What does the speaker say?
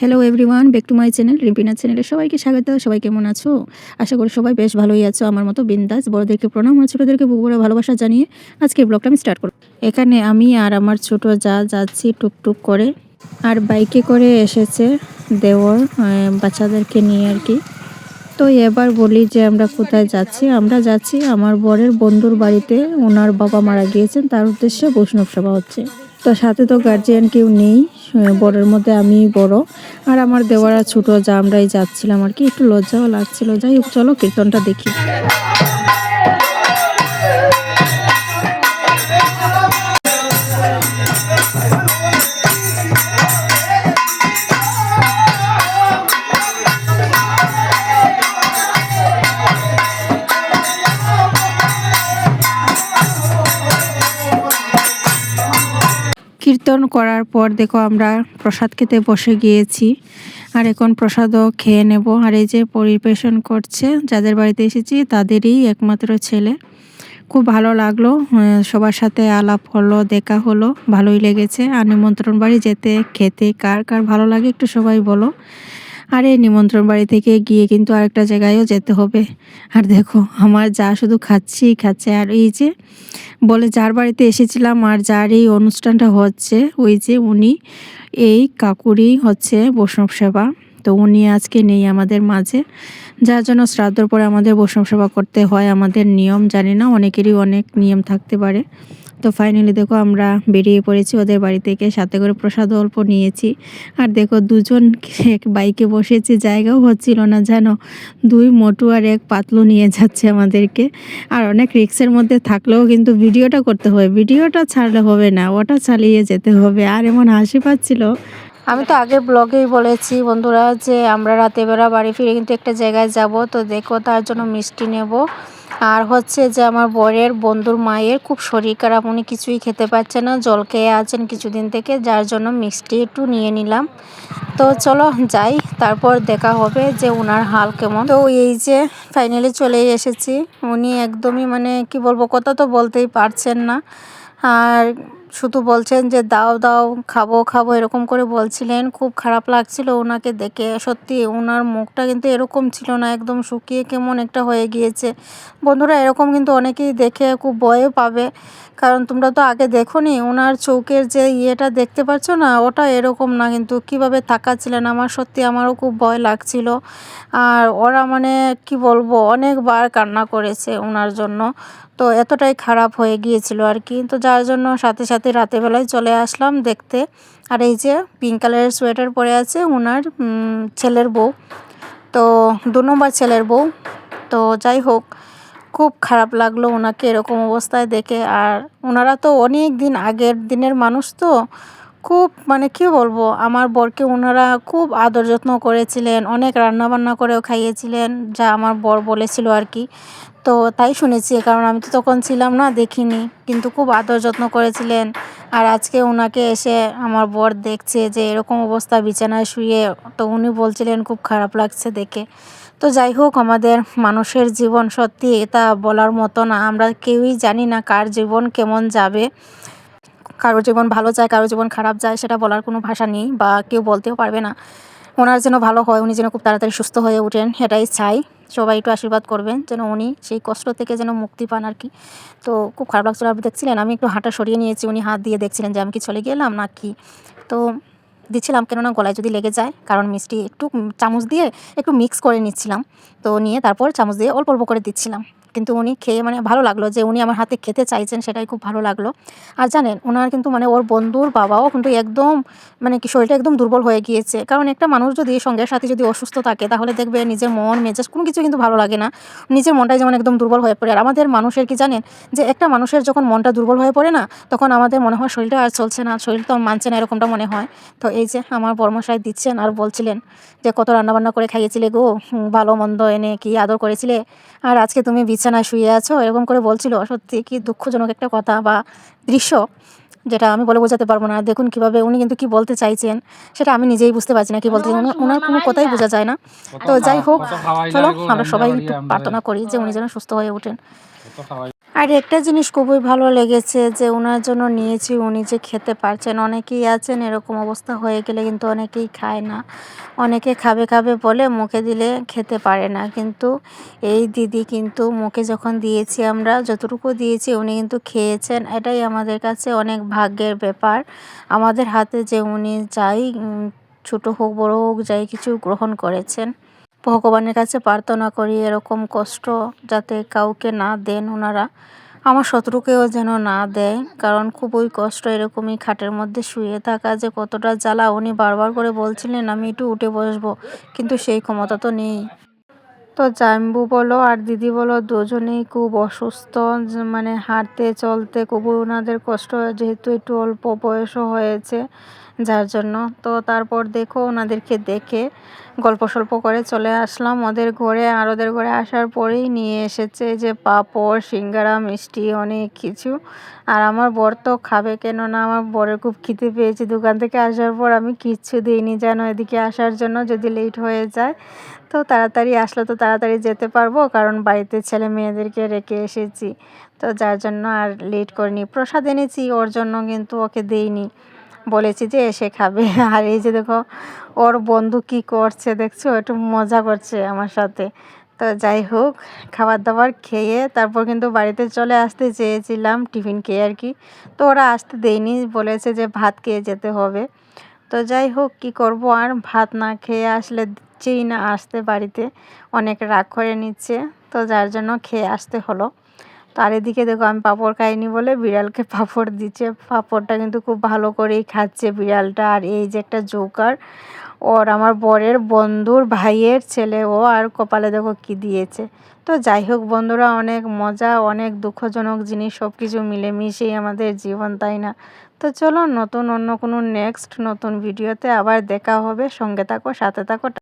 Hello everyone, back to my channel Rimpina চ্যানেলে সবাইকে স্বাগত। সবাই কেমন আছো? আশা করি সবাই বেশ ভালোই আছো। আমার মতো বিন্দাস। বড়দেরকে প্রণাম আর ছোটোদেরকে বুক ভরা ভালোবাসা জানিয়ে আজকে ব্লগটা আমি স্টার্ট করব। এখানে আমি আর আমার ছোটো যাচ্ছি টুকটুক করে, আর বাইকে করে এসেছে দেওর বাচ্চাদেরকে নিয়ে আর কি। তো এবার বলি যে আমরা কোথায় যাচ্ছি। আমরা যাচ্ছি আমার বরের বন্ধুর বাড়িতে। ওনার বাবা মারা গিয়েছেন, তার উদ্দেশ্যে বৈষ্ণব সভা হচ্ছে। তো সাথে তো গার্জিয়ান কেউ নেই, বরের মধ্যে আমি বড় আর আমার দেওয়ারা ছোট যা আমরাই যাচ্ছিলাম আর কি। একটু লজ্জাও লাগছিল। যাই হোক, চলো কীর্তনটা দেখি। কীর্তন করার পর দেখো আমরা প্রসাদ খেতে বসে গিয়েছি, আর এখন প্রসাদও খেয়ে নেব। আর এই যে পরিবেশন করছে যাদের বাড়িতে এসেছি তাদেরই একমাত্র ছেলে। খুব ভালো লাগলো, সবার সাথে আলাপ হলো, দেখা হলো, ভালোই লেগেছে। আর নিমন্ত্রণ বাড়ি যেতে খেতে কার কার ভালো লাগে একটু সবাই বলো। আর এই নিমন্ত্রণ বাড়ি থেকে গিয়ে কিন্তু আরেকটা জায়গায়ও যেতে হবে। আর দেখো আমার যা শুধু খাচ্ছে। আর এই যে বলে যার বাড়িতে এসেছিলাম আর যার এই অনুষ্ঠানটা হচ্ছে, ওই যে উনি এই কাকুরই হচ্ছে বৈষ্ণব সেবা। তো উনি আজকে নেই আমাদের মাঝে, যার জন্য শ্রাদ্ধর পরে আমাদের বৈষ্ণব সেবা করতে হয়। আমাদের নিয়ম জানি না, অনেকেরই অনেক নিয়ম থাকতে পারে। তো ফাইনালি দেখো আমরা বেরিয়ে পড়েছি ওদের বাড়ি থেকে, সাথে করে প্রসাদ অল্প নিয়েছি। আর দেখো দুজন এক বাইকে বসেছি, জায়গাও হচ্ছিল না জানো। দুই মোটু আর এক পাতলু নিয়ে যাচ্ছে আমাদেরকে। আর অনেক রিক্সের মধ্যে থাকলেও কিন্তু ভিডিওটা করতে হবে, ভিডিওটা ছাড়লে হবে না, ওটা চালিয়ে যেতে হবে। আর এমন হাসি পাচ্ছিল। আমি তো আগের ব্লগেই বলেছি বন্ধুরা যে আমরা রাতেবেলা বাড়ি ফিরে কিন্তু একটা জায়গায় যাব। তো দেখো তার জন্য মিষ্টি নেব। আর হচ্ছে যে আমার বরের বন্ধুর মায়ের খুব শরীর খারাপ, উনি কিছুই খেতে পারছে না, জল খেয়ে আছেন কিছুদিন থেকে, যার জন্য মিষ্টি একটু নিয়ে নিলাম। তো চলো যাই, তারপর দেখা হবে যে ওনার হাল কেমন। তো এই যে ফাইনালি চলে এসেছি। উনি একদমই মানে কি বলবো, কথা তো বলতেই পারছেন না। আর শুধু বলছেন যে দাও দাও, খাবো খাবো এরকম করে বলছিলেন। খুব খারাপ লাগছিল ওনাকে দেখে। সত্যি ওনার মুখটা কিন্তু এরকম ছিল না, একদম শুকিয়ে কেমন একটা হয়ে গিয়েছে। বন্ধুরা এরকম কিন্তু অনেকেই দেখে খুব ভয়ও পাবে, কারণ তোমরা তো আগে দেখোনি। ওনার চোখের যে ইয়েটা দেখতে পাচ্ছ না, ওটা এরকম না, কিন্তু কিভাবে তাকাচ্ছিলেন। আমার সত্যি আমারও খুব ভয় লাগছিল। আর ওরা মানে কি বলবো, অনেকবার কান্না করেছে ওনার জন্য। তো এতটাই খারাপ হয়ে গিয়েছিল আর কি। তো যার জন্য সাথে সাথে রাতেরবেলায় চলে আসলাম দেখতে। আর এই যে পিঙ্ক কালারের সোয়েটার পরে আছে ওনার ছেলের বউ, তো 2 নম্বর ছেলের বউ। তো যাই হোক, খুব খারাপ লাগলো ওনাকে এরকম অবস্থায় দেখে। আর ওনারা তো অনেক দিন আগের দিনের মানুষ, তো খুব মানে কি বলবো, আমার বরকে ওনারা খুব আদর যত্ন করেছিলেন, অনেক রান্নাবান্না করেও খাইয়েছিলেন, যা আমার বর বলেছিল আর কি। তো তাই শুনেছি, কারণ আমি তো তখন ছিলাম না, দেখিনি, কিন্তু খুব আদর যত্ন করেছিলেন। আর আজকে ওনাকে এসে আমার বর দেখছে যে এরকম অবস্থা বিছানায় শুয়ে, তো উনি বলছিলেন খুব খারাপ লাগছে দেখে। তো যাই হোক, আমাদের মানুষের জীবন সত্যি এটা বলার মতো না। আমরা কেউই জানি না কার জীবন কেমন যাবে। কারো জীবন ভালো যায়, কারো জীবন খারাপ যায়, সেটা বলার কোনো ভাষা নেই বা কেউ বলতেও পারবে না। ওনার যেন ভালো হয়, উনি যেন খুব তাড়াতাড়ি সুস্থ হয়ে ওঠেন, এটাই চাই। সবাই একটু আশীর্বাদ করবেন যেন উনি সেই কষ্ট থেকে যেন মুক্তি পান আর কি। তো খুব খারাপ লাগছিল। আপনি দেখছিলেন আমি একটু হাঁটা সরিয়ে নিয়েছি, উনি হাত দিয়ে দেখছিলেন যে আমি কি চলে গেলাম না কি। তো দিচ্ছিলাম, কেননা গলায় যদি লেগে যায়, কারণ মিষ্টি একটু চামচ দিয়ে একটু মিক্স করে নিচ্ছিলাম। তো নিয়ে তারপর চামচ দিয়ে অল্প অল্প করে দিচ্ছিলাম। কিন্তু উনি খেয়ে মানে ভালো লাগলো যে উনি আমার হাতে খেতে চাইছেন, সেটাই খুব ভালো লাগলো। আর জানেন ওনার কিন্তু মানে ওর বন্ধুর বাবাও কিন্তু একদম মানে কি শরীরটা একদম দুর্বল হয়ে গিয়েছে। কারণ একটা মানুষ যদি সঙ্গের সাথে যদি অসুস্থ থাকে, তাহলে দেখবে নিজের মন মেজাজ কোনো কিছু কিন্তু ভালো লাগে না। নিজের মনটাই যেমন একদম দুর্বল হয়ে পড়ে। আর আমাদের মানুষের কি জানেন, যে একটা মানুষের যখন মনটা দুর্বল হয়ে পড়ে না, তখন আমাদের মনে হয় শরীরটা আর চলছে না, শরীর তো মানছে না, এরকমটা মনে হয়। তো এই যে আমার বর্মশাই দিচ্ছেন আর বলছিলেন যে কত রান্নাবান্না করে খাইয়েছিলে গো, ভালো মন্দ এনে কি আদর করেছিলে, আর আজকে তুমি বিছানায় শুয়ে আছো, এরকম করে বলছিল। সত্যি কি দুঃখজনক একটা কথা বা দৃশ্য, যেটা আমি বলে বোঝাতে পারবো না। দেখুন কিভাবে উনি কিন্তু কি বলতে চাইছেন, সেটা আমি নিজেই বুঝতে পারছি না কি বলতে চাই। ওনার কোনো কথাই বোঝা যায় না। তো যাই হোক, চলো আমরা সবাই একটু প্রার্থনা করি যে উনি যেন সুস্থ হয়ে ওঠেন। আর একটা জিনিস খুবই ভালো লেগেছে যে ওনার জন্য নিয়েছি, উনি যে খেতে পারছেন। অনেকেই আছেন এরকম অবস্থা হয়ে গেলে কিন্তু অনেকেই খায় না, অনেকে খাবে খাবে বলে মুখে দিলে খেতে পারে না। কিন্তু এই দিদি কিন্তু মুখে যখন দিয়েছি, আমরা যতটুকু দিয়েছি উনি কিন্তু খেয়েছেন। এটাই আমাদের কাছে অনেক ভাগ্যের ব্যাপার। আমাদের হাতে যে উনি যাই ছোটো হোক বড় হোক যাই কিছু গ্রহণ করেছেন। ভগবানের কাছে প্রার্থনা করি এরকম কষ্ট যাতে কাউকে না দেন ওনারা, আমার শত্রুকেও যেন না দেয়। কারণ খুবই কষ্ট এরকমই খাটের মধ্যে শুয়ে থাকা, যে কতটা জ্বালা। উনি বারবার করে বলছিলেন আমি একটু উঠে বসবো, কিন্তু সেই ক্ষমতা তো নেই। তো জাম্বু বলো আর দিদি বলো দুজনেই খুব অসুস্থ, মানে হাঁটতে চলতে খুবই ওনাদের কষ্ট হয়, যেহেতু একটু অল্প বয়সও হয়েছে যার জন্য। তো তারপর দেখো ওনাদেরকে দেখে গল্প সল্প করে চলে আসলাম ওদের ঘরে। আর ওদের ঘরে আসার পরেই নিয়ে এসেছে যে পাঁপড়, সিঙ্গারা, মিষ্টি, অনেক কিছু। আর আমার বর তো খাবে কেন না, আমার বরের খুব খিদে পেয়েছে। দোকান থেকে আসার পর আমি কিচ্ছু দিইনি যেন এদিকে আসার জন্য, যদি লেট হয়ে যায়। তো তাড়াতাড়ি আসলে তো তাড়াতাড়ি যেতে পারবো, কারণ বাড়িতে ছেলে মেয়েদেরকে রেখে এসেছি। তো যার জন্য আর লেট করিনি। প্রসাদ এনেছি ওর জন্য, কিন্তু ওকে দেইনি, বলেছি যে এসে খাবে। আর এই যে দেখো ওর বন্ধু কি করছে দেখছো, একটু মজা করছে আমার সাথে। তো যাই হোক, খাবার দাবার খেয়ে তারপর কিন্তু বাড়িতে চলে আসতে চেয়েছিলাম টিফিন খেয়ে আর কি। তো ওরা আসতে দেয়নি, বলেছে যে ভাত খেয়ে যেতে হবে। তো যাই হোক, কি করব আর, ভাত না খেয়ে আসলে দিচ্ছেই না আসতে বাড়িতে, অনেক রাগ করে নিচ্ছে। তো যার জন্য খেয়ে আসতে হলো। তো আর এদিকে দেখো আমি পাঁপড় খাইনি বলে বিড়ালকে পাঁপড় দিচ্ছে। পাঁপড়টা কিন্তু খুব ভালো করেই খাচ্ছে বিড়ালটা। আর এই যে একটা জোকার, ওর আমার বরের বন্ধুর ভাইয়ের ছেলে ও, আর কপালে দেখো কি দিয়েছে। তো যাই হোক বন্ধুরা, অনেক মজা, অনেক দুঃখজনক জিনিস, সব কিছু মিলেমিশেই আমাদের জীবন, তাই না? তো চলো নতুন অন্য কোনো নেক্সট নতুন ভিডিওতে আবার দেখা হবে। সঙ্গে থাকো, সাথে থাকো।